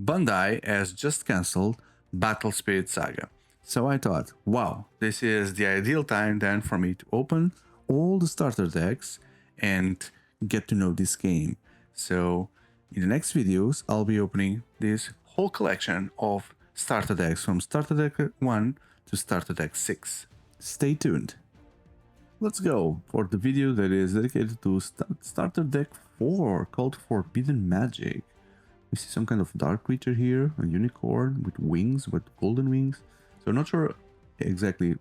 Bandai has just cancelled Battle Spirits Saga. So I thought, wow, this is the ideal time then for me to open all the starter decks and get to know this game. So in the next videos, I'll be opening this whole collection of starter decks from starter deck 1 to starter deck 6. Stay tuned. Let's go for the video that is dedicated to starter deck 4 called Forbidden Magic. We see some kind of dark creature here, a unicorn with wings, with golden wings. So not sure exactly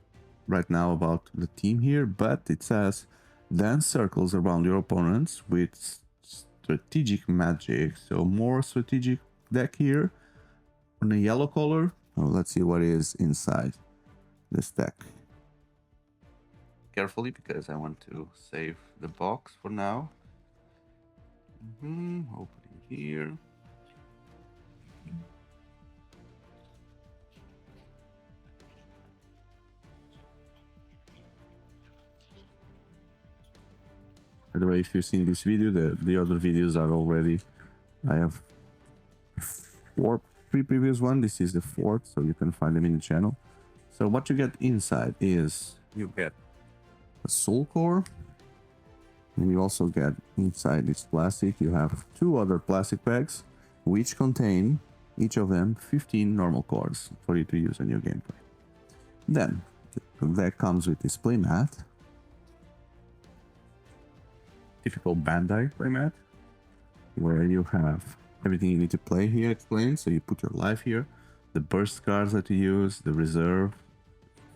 right now about the team here, but it says dance circles around your opponents with strategic magic. So more strategic deck here on a yellow color. Oh, let's see what is inside this deck. Carefully, because I want to save the box for now. Opening here. By the way, if you've seen this video, the other videos are already, I have three previous one. This is the fourth, so you can find them in the channel. So what you get inside is you get a soul core, and you also get inside this plastic, you have two other plastic bags, which contain each of them 15 normal cores for you to use on your gameplay. Then that comes with this playmat. Typical Bandai playmat, where you have everything you need to play here explained. So you put your life here, the burst cards that you use, the reserve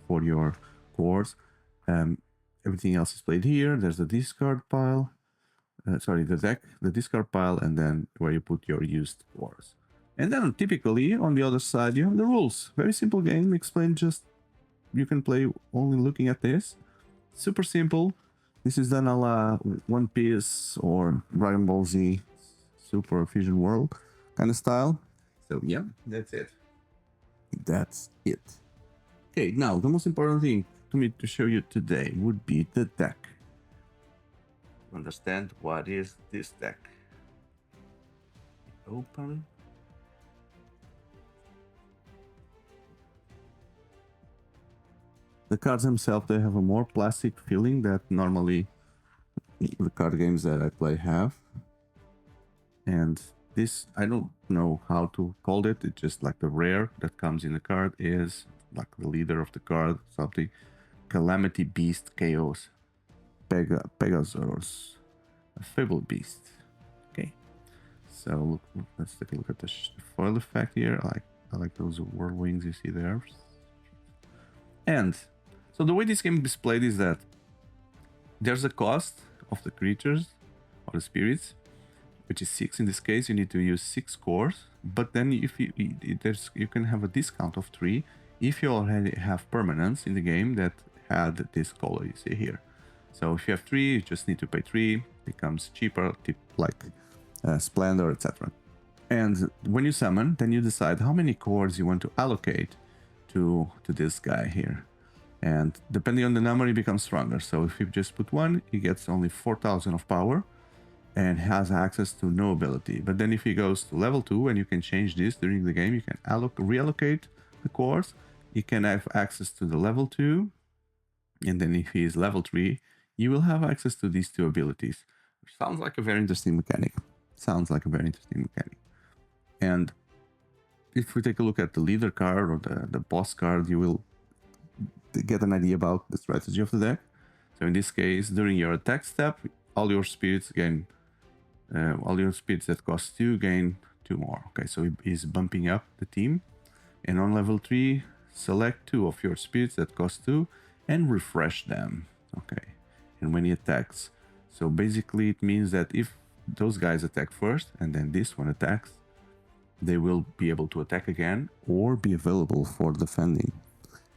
for your cores, everything else is played here. There's the discard pile, the deck, the discard pile, and then where you put your used cores. And then typically on the other side you have the rules. Very simple game, explained just, you can play only looking at this. Super simple. This is done a la One Piece or Dragon Ball Z Super Fusion World kind of style. So yeah, that's it. That's it. Okay, now the most important thing to me to show you today would be the deck. Understand what is this deck. Open. The cards themselves, they have a more plastic feeling that normally the card games that I play have. And this, I don't know how to call it. It's just like the rare that comes in the card is like the leader of the card, something. Calamity Beast Chaos. Pegasus. A Fable Beast. Okay. So let's take a look at the foil effect here. I like those whirlwinds you see there. And so the way this game is played is that there's a cost of the creatures or the spirits, which is 6 in this case. You need to use 6 cores, but then if you can have a discount of 3 if you already have permanents in the game that had this color you see here. So if you have 3, you just need to pay 3, becomes cheaper, like Splendor, etc. And when you summon, then you decide how many cores you want to allocate to this guy here. And depending on the number, he becomes stronger. So if you just put 1, he gets only 4,000 of power and has access to no ability. But then if he goes to level 2, and you can change this during the game, you can reallocate the cores, you can have access to the level 2, and then if he is level 3, you will have access to these 2 abilities. Which sounds like a very interesting mechanic. And if we take a look at the leader card or the boss card, you will get an idea about the strategy of the deck. So in this case, during your attack step, all your spirits that cost 2 gain 2 more. Okay, so he's bumping up the team. And on level 3, select 2 of your spirits that cost 2 and refresh them. Okay, and when he attacks, so basically it means that if those guys attack first and then this one attacks, they will be able to attack again or be available for defending.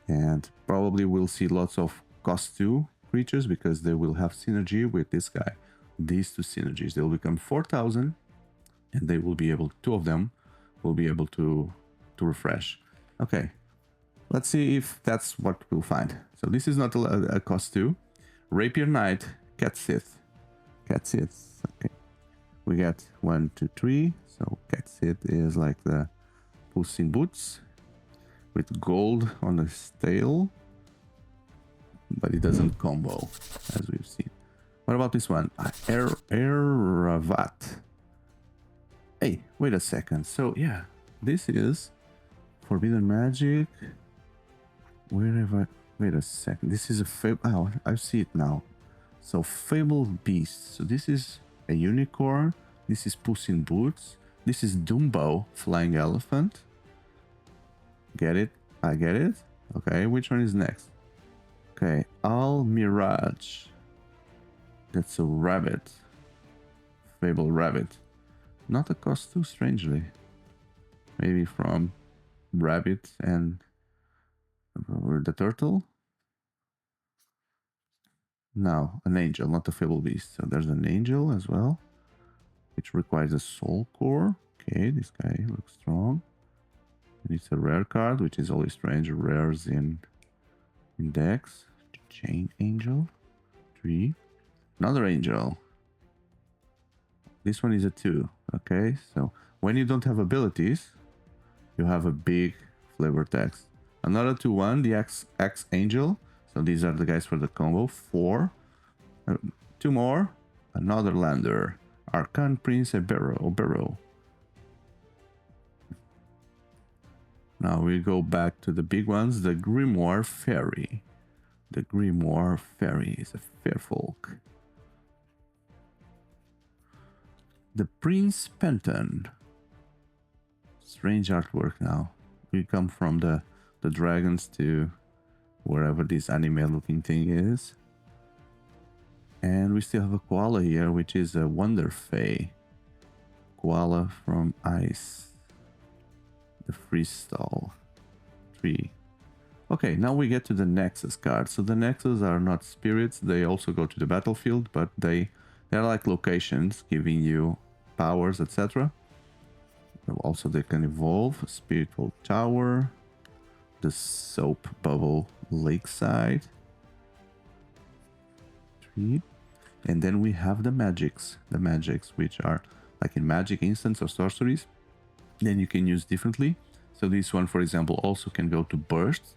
And probably we'll see lots of cost 2 creatures because they will have synergy with this guy. These 2 synergies, they'll become 4,000, and they will be able, 2 of them will be able to refresh. Okay, let's see if that's what we'll find. So this is not a cost 2. Rapier Knight, Cat Sith. Okay, we get 1, 2, 3. So Cat Sith is like the Puss in Boots with gold on his tail, but it doesn't combo, as we've seen. What about this one? Eravat. Hey, wait a second. So, yeah, this is Forbidden Magic. Wherever. Wait a second. This is a Fable. Oh, I see it now. So, Fabled Beast. So, this is a unicorn. This is Puss in Boots. This is Dumbo, Flying Elephant. Get it? I get it. Okay, which one is next? Okay, Al Mirage. That's a rabbit. Fable rabbit. Not a cost too, strangely. Maybe from rabbit and the turtle? No, an angel, not a fable beast. So there's an angel as well, which requires a soul core. Okay, this guy looks strong. And it's a rare card, which is always strange. Rares in decks. Chain angel. 3. Another angel. This one is a 2. Okay, so when you don't have abilities, you have a big flavor text. Another 2/1, the X angel. So these are the guys for the combo. 4. 2 more. Another lander. Arcan Prince Obero. Now we go back to the big ones. The Grimoire Fairy. The Grimoire Fairy is a fair folk. The Prince Penton. Strange artwork now. We come from the dragons to wherever this anime looking thing is. And we still have a koala here, which is a Wonder Fae. Koala from Ice. The Freestall. 3. Okay, now we get to the Nexus cards. So the Nexus are not spirits. They also go to the battlefield, but they're like locations giving you powers, etc. Also, they can evolve. Spiritual Tower. The Soap Bubble Lakeside. 3. And then we have the magics. The magics, which are like in magic instants or sorceries. Then you can use differently. So this one, for example, also can go to burst.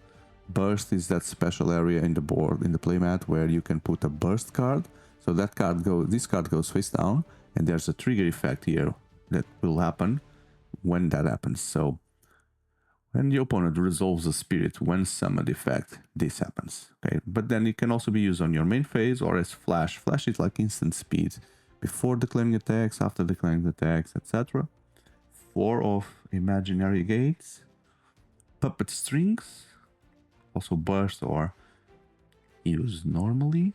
Burst is that special area in the board, in the playmat, where you can put a burst card. So that card this card goes face down, and there's a trigger effect here that will happen when that happens. So when the opponent resolves a spirit when summoned effect, this happens. Okay, but then it can also be used on your main phase or as flash. Flash is like instant speed before declaring attacks, after declaring attacks, etc. 4 of imaginary gates, puppet strings, also burst or used normally,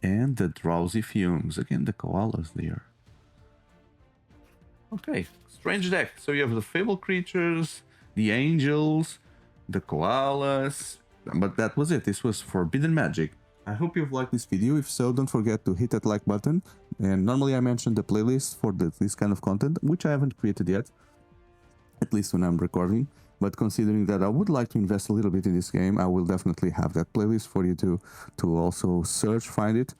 and the drowsy fumes. Again, the koalas there. Okay, strange deck. So you have the fable creatures, the angels, the koalas, but that was it. This was Forbidden Magic. I hope you've liked this video. If so, don't forget to hit that like button. And normally I mention the playlist for this kind of content, which I haven't created yet, at least when I'm recording. But considering that I would like to invest a little bit in this game, I will definitely have that playlist for you to also search, find it,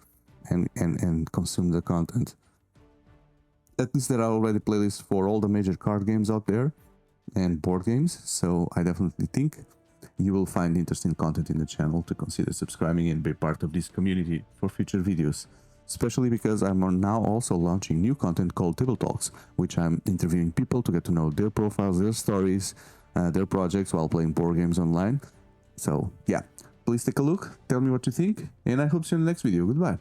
and consume the content. At least there are already playlists for all the major card games out there and board games, so I definitely think you will find interesting content in the channel to consider subscribing and be part of this community for future videos. Especially because I'm now also launching new content called Table Talks, which I'm interviewing people to get to know their profiles, their stories, their projects while playing board games online. So yeah, please take a look, tell me what you think, and I hope to see you in the next video. Goodbye.